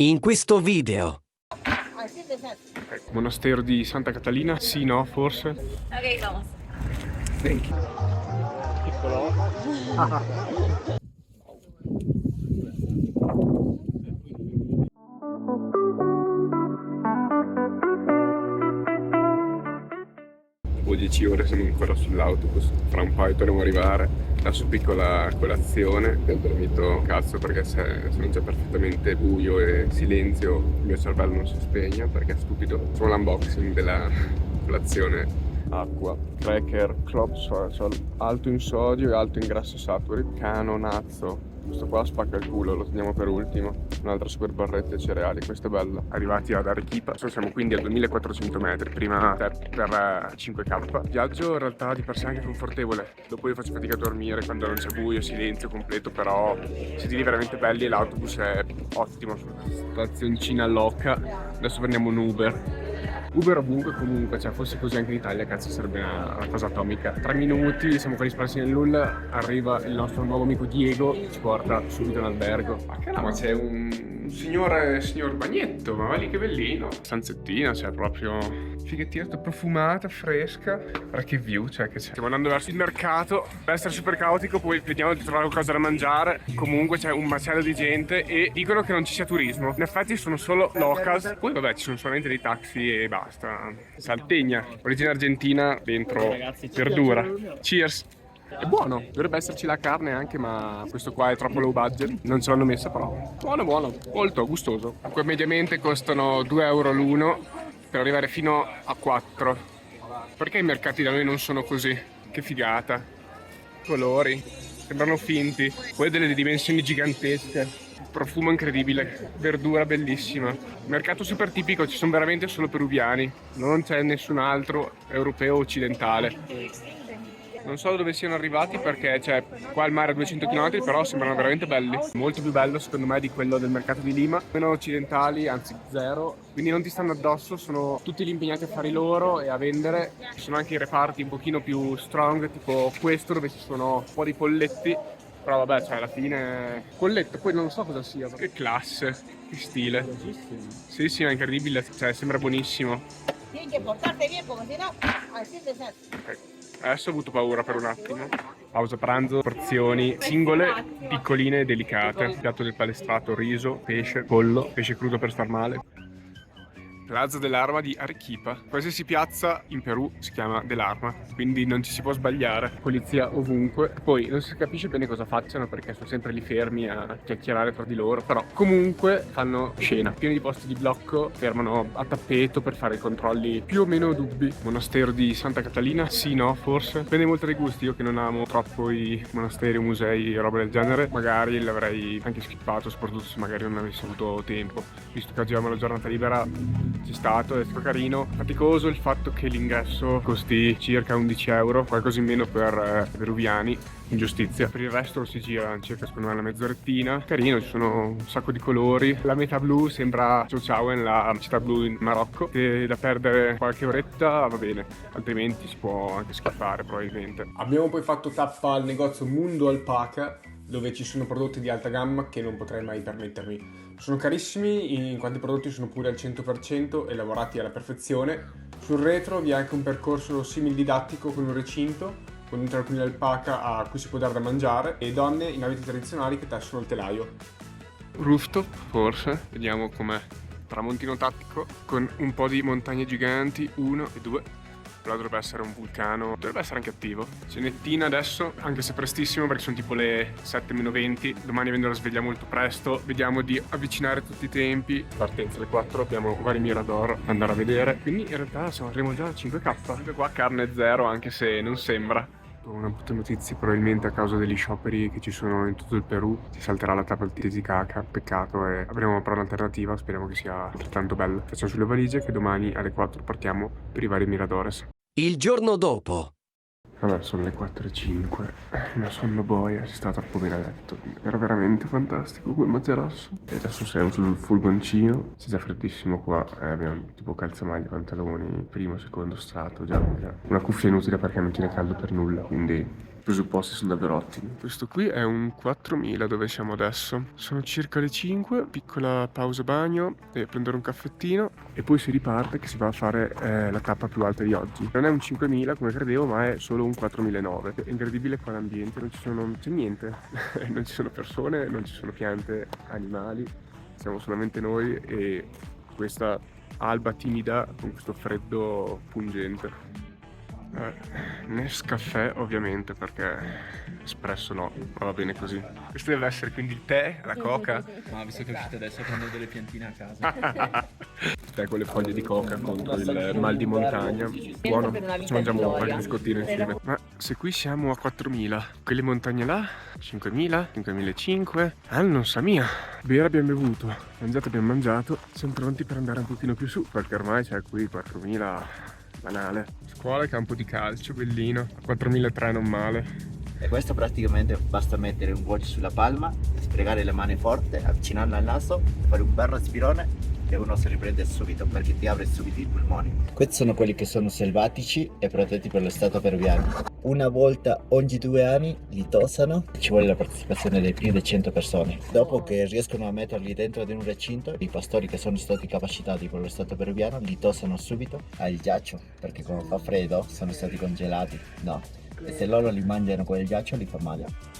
In questo video. Monastero di Santa Catalina? Sì, no, forse? Ok, vamos. Thank you. Piccolo. Dopo 10 ore siamo ancora sull'autobus, fra un paio dovremo arrivare. La sua piccola colazione, ho dormito cazzo perché se sono già perfettamente buio e silenzio, il mio cervello non si spegne perché è stupido. Sono l'unboxing della colazione: acqua, cracker, club social, alto in sodio e alto in grassi saturi, canonazzo. Questo qua spacca il culo, lo teniamo per ultimo. Un'altra super barretta e cereali, questo è bello. Arrivati ad Arequipa, siamo quindi a 2400 metri, prima step per 5K. Viaggio in realtà di per sé anche confortevole. Dopo io faccio fatica a dormire quando non c'è buio, silenzio completo, però sedili veramente belli e l'autobus è ottimo, stazioncina loca. Adesso prendiamo un Uber. Uber ovunque comunque, cioè fosse così anche in Italia, cazzo sarebbe una cosa atomica. 3 minuti, siamo quelli sparsi nel nulla, arriva il nostro nuovo amico Diego, ci porta subito in albergo. Ma che no, ma c'è un signor bagnetto, ma va lì che bellino. Stanzettina, cioè proprio fighettina, tutta profumata, fresca. Guarda che view, cioè che c'è. Stiamo andando verso il mercato, deve essere super caotico, poi vediamo di trovare qualcosa da mangiare. Comunque c'è un macello di gente e dicono che non ci sia turismo. In effetti sono solo locals, poi vabbè ci sono solamente dei taxi e basta. Saltegna, origine argentina, dentro verdura. Cheers! È buono, dovrebbe esserci la carne anche, ma questo qua è troppo low budget, non ce l'hanno messa, però buono, buono, molto gustoso. Qua mediamente costano 2 euro l'uno per arrivare fino a 4. Perché i mercati da noi non sono così? Che figata. Colori, sembrano finti, poi delle dimensioni gigantesche. Profumo incredibile, verdura bellissima. Mercato super tipico, ci sono veramente solo peruviani, non c'è nessun altro europeo o occidentale. Non so dove siano arrivati perché c'è qua il mare a 200 km, però sembrano veramente belli. Molto più bello secondo me di quello del mercato di Lima. Meno occidentali, anzi zero, quindi non ti stanno addosso, sono tutti lì impegnati a fare i loro e a vendere. Ci sono anche i reparti un pochino più strong, tipo questo dove ci sono un po' di polletti. Però vabbè, cioè alla fine colletto, poi non so cosa sia. Che classe, che stile. Sì, sì, è incredibile, cioè sembra buonissimo. Tienes que portarte bien, porque si no, así te sale. Adesso ho avuto paura per un attimo. Pausa pranzo, porzioni singole, piccoline e delicate. Piatto del palestrato, riso, pesce, pollo, pesce crudo per star male. Plaza dell'Arma di Arequipa. Qualsiasi piazza in Perù si chiama dell'Arma, quindi non ci si può sbagliare. Polizia ovunque. Poi non si capisce bene cosa facciano perché sono sempre lì fermi a chiacchierare tra di loro, però comunque fanno scena. Pieni di posti di blocco, fermano a tappeto per fare i controlli più o meno dubbi. Monastero di Santa Catalina? Sì, no, forse. Dipende molto dai gusti. Io che non amo troppo i monasteri o musei e roba del genere, magari l'avrei anche skippato, soprattutto se magari non avessi avuto tempo. Visto che oggi abbiamo la giornata libera, c'è stato, è stato carino. Faticoso il fatto che l'ingresso costi circa 11 euro, qualcosa in meno per peruviani, ingiustizia. Per il resto si gira circa secondo me una mezzorettina. Carino, ci sono un sacco di colori. La meta blu sembra Chouchaouen, la città blu in Marocco. E da perdere qualche oretta va bene, altrimenti si può anche skippare probabilmente. Abbiamo poi fatto tappa al negozio Mundo Alpaca, dove ci sono prodotti di alta gamma che non potrei mai permettermi. Sono carissimi in quanto i prodotti sono pure al 100% e lavorati alla perfezione. Sul retro vi è anche un percorso simil didattico con un recinto, con un tranquillo alpaca a cui si può dare da mangiare e donne in abiti tradizionali che tessono il telaio. Rooftop, forse, vediamo com'è. Tramontino tattico con un po' di montagne giganti, 1 e 2. Però dovrebbe essere un vulcano, dovrebbe essere anche attivo. Cenettina adesso, anche se prestissimo perché sono tipo le 7:20. Domani avendo la sveglia molto presto, vediamo di avvicinare tutti i tempi. Partenza alle 4, abbiamo vari mirador da andare a vedere. Quindi in realtà arriviamo già a 5K. Anche qua carne zero, anche se non sembra. Una brutta notizia, probabilmente a causa degli scioperi che ci sono in tutto il Perù si salterà la tappa di Titicaca, peccato, e avremo però un'alternativa, speriamo che sia altrettanto bella. Facciamo sulle valigie che domani alle 4 partiamo per i vari miradores. Il giorno dopo. Vabbè, sono le 4:05, il mio sonno boia, si sta troppo bene a letto, era veramente fantastico quel materasso. E adesso siamo sul furgoncino, c'è già freddissimo qua, abbiamo tipo calzamaglie, pantaloni, primo, secondo strato, già. Una cuffia inutile perché non tiene caldo per nulla, quindi presupposti sono davvero ottimi. Questo qui è un 4000 dove siamo adesso. Sono circa le 5, piccola pausa bagno e prendere un caffettino e poi si riparte che si va a fare la tappa più alta di oggi. Non è un 5000 come credevo, ma è solo un 4009. È incredibile qua l'ambiente, non c'è niente, non ci sono persone, non ci sono piante, animali, siamo solamente noi e questa alba timida con questo freddo pungente. Nescafè ovviamente perché espresso no, ma va bene così. Questo deve essere quindi il tè, la coca. Ma visto che uscite adesso prendo delle piantine a casa. Tè con le foglie di coca contro il mal di montagna. Buono, ci mangiamo qualche biscottino insieme. Ma se qui siamo a 4000, quelle montagne là 5000, 5500, non sa mia. Bere abbiamo bevuto, mangiato abbiamo mangiato, siamo pronti per andare un pochino più su perché ormai c'è qui 4000 banale. Scuola e campo di calcio, bellino, 4003 non male. E questo praticamente basta mettere un watch sulla palma, sfregare le mani forte, avvicinarla al naso, fare un bel respirone e uno si riprende subito perché ti apre subito i polmoni. Questi sono quelli che sono selvatici e protetti per lo stato peruviano. Una volta ogni 2 anni li tosano, ci vuole la partecipazione di più di 100 persone. Dopo che riescono a metterli dentro di un recinto, i pastori che sono stati capacitati per lo stato peruviano li tosano subito al ghiaccio, perché quando fa freddo sono stati congelati. No, e se loro li mangiano con il ghiaccio li fa male.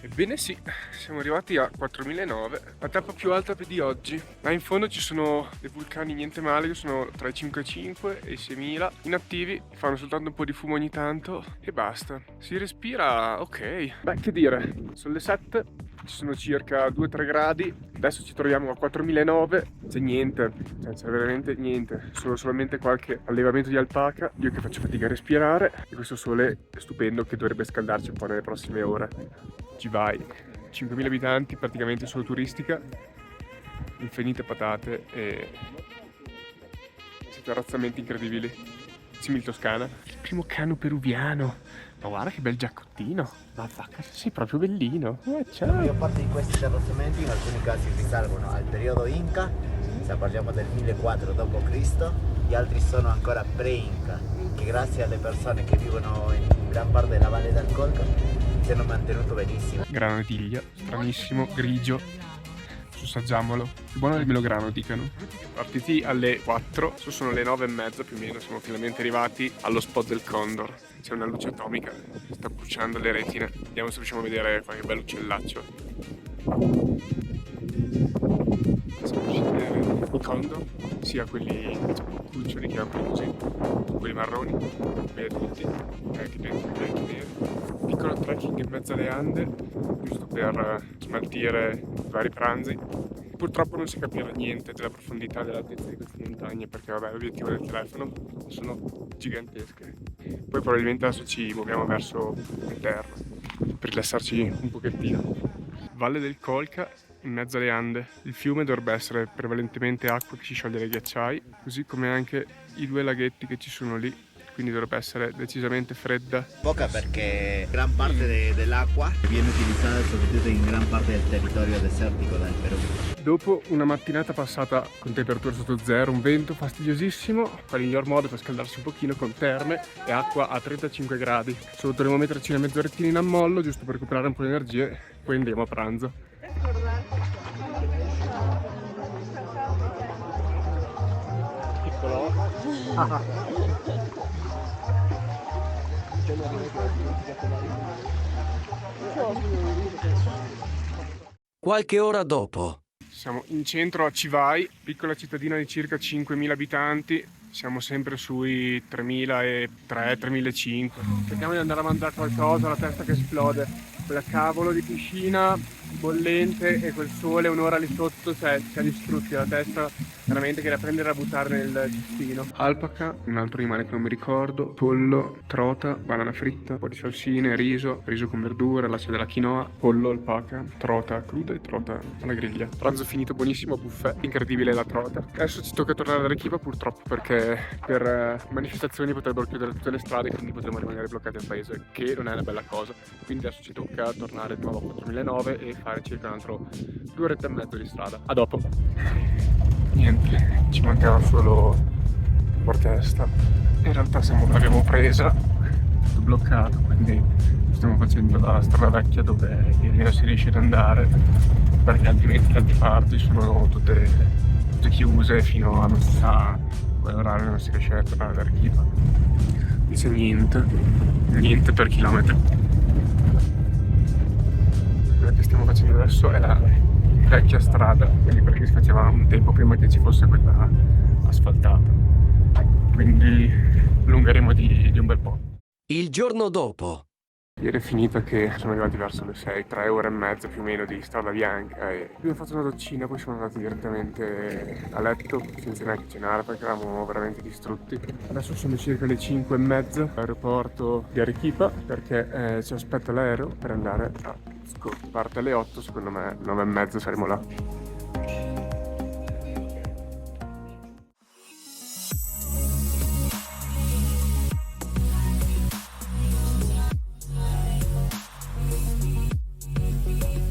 Ebbene sì, siamo arrivati a 4009, la tappa più alta di oggi. Là in fondo ci sono dei vulcani niente male, che sono tra i 5.500 e i 6.000, inattivi, fanno soltanto un po' di fumo ogni tanto e basta. Si respira ok. Beh, che dire, sono le 7, ci sono circa 2-3 gradi, adesso ci troviamo a 4009, c'è niente, c'è veramente niente, solo solamente qualche allevamento di alpaca, io che faccio fatica a respirare e questo sole è stupendo che dovrebbe scaldarci un po' nelle prossime ore. Ci vai, 5.000 abitanti, praticamente solo turistica, infinite patate e terrazzamenti incredibili, simili Toscana. Il primo cano peruviano, ma guarda che bel giaccottino, ma vacca, sei proprio bellino. La maggior parte di questi terrazzamenti in alcuni casi risalgono al periodo Inca, se parliamo del 1400 d.C., gli altri sono ancora pre-Inca, che grazie alle persone che vivono in gran parte della Valle del Colca si hanno mantenuto benissimo. Grano di tiglia, stranissimo, grigio, assaggiamolo. Più buono del melograno, dicano. Partiti alle 4, sono le 9:30 più o meno, siamo finalmente arrivati allo spot del Condor. C'è una luce atomica, sta bruciando le retine. Vediamo se riusciamo a vedere qualche bello uccellaccio. I Condor, sia quelli cuccioli che anche così, quelli marroni, quelli adulti, anche dentro quelli neri. Piccolo trekking in mezzo alle Ande, giusto per smaltire i vari pranzi. Purtroppo non si capirà niente della profondità e dell'altezza di queste montagne perché vabbè l'obiettivo del telefono sono gigantesche. Poi probabilmente adesso ci muoviamo verso la terra per rilassarci un pochettino. Valle del Colca, in mezzo alle Ande. Il fiume dovrebbe essere prevalentemente acqua che si scioglie dai ghiacciai, così come anche i 2 laghetti che ci sono lì, quindi dovrebbe essere decisamente fredda. Poca perché gran parte dell'acqua viene utilizzata soprattutto in gran parte del territorio desertico del Perù. Dopo una mattinata passata con temperature sotto zero, un vento fastidiosissimo, qual è il miglior modo per scaldarsi un pochino con terme e acqua a 35 gradi. Solo dovremo metterci una mezzorettina in ammollo giusto per recuperare un po' di energie, poi andiamo a pranzo. Piccolo. Qualche ora dopo. Siamo in centro a Civai, piccola cittadina di circa 5.000 abitanti. Siamo sempre sui 3.003, 3.500. Cerchiamo di andare a mangiare qualcosa, la testa che esplode. Quella cavolo di piscina bollente e quel sole un'ora lì sotto, cioè ci ha distrutti la testa, veramente che da prendere a buttare nel cestino. Alpaca, un altro animale che non mi ricordo, pollo, trota, banana fritta, un po' di salsine, riso con verdure, lascia della quinoa, pollo, alpaca, trota cruda e trota alla griglia. Pranzo finito, buonissimo, buffet, incredibile la trota. Adesso ci tocca tornare ad Arequipa purtroppo perché per manifestazioni potrebbero chiudere tutte le strade, quindi potremo rimanere bloccati al paese, che non è una bella cosa. Quindi adesso ci tocca tornare di nuovo a 4009 e fare circa un altro 2 orette e mezzo di strada. A dopo. Niente, ci mancava solo l'orchestra In realtà l'abbiamo presa, tutto bloccato, quindi stiamo facendo la strada vecchia dove non si riesce ad andare, perché altrimenti le altre parti sono tutte chiuse fino a non si sa quale orario, non si riesce a tornare all'Arequipa. Dice niente per chilometri. Quello che stiamo facendo adesso è la vecchia strada, quindi quella che si faceva un tempo prima che ci fosse quella asfaltata, quindi allungheremo di un bel po'. Il giorno dopo. Ieri è finita che sono arrivati verso le 6, 3 ore e mezza più o meno di strada bianca e abbiamo fatto una doccina, poi siamo andati direttamente a letto senza neanche cenare perché eravamo veramente distrutti. Adesso sono circa le 5 e mezza all'aeroporto di Arequipa perché ci aspetta l'aereo per andare a Cusco. Parte alle 8, secondo me 9 e mezza saremo là.